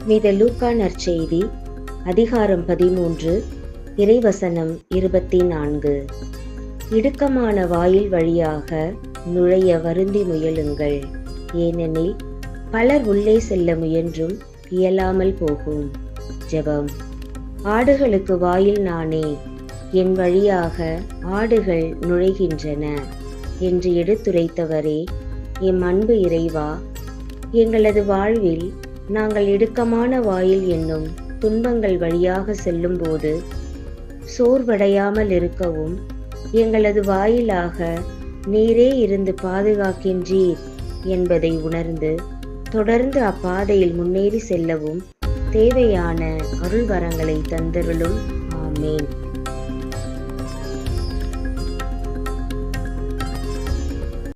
புனித லூக்கா நற்செய்தி அதிகாரம் 13 இறைவசனம் 24. இடுக்கமான வாயில் வழியாக நுழைய வருந்தி முயலுங்கள், ஏனெனில் பலர் உள்ளே செல்ல முயன்றும் இயலாமல் போகும். ஜெபம். ஆடுகளுக்கு வாயில் நானே, என் வழியாக ஆடுகள் நுழைகின்றன என்று எடுத்துரைத்தவரே, எம் அன்பு இறைவா, எங்களது வாழ்வில் நாங்கள் இடுக்கமான வாயில் என்னும் துன்பங்கள் வழியாக செல்லும்போது சோர்வடையாமல் இருக்கவும் எங்களது வாயிலாக நீரே இருந்து பாதுகாக்கின்றீர் என்பதை உணர்ந்து தொடர்ந்து அப்பாதையில் முன்னேறி செல்லவும் தேவையான அருள் வரங்களை தந்தருளும். ஆமேன்.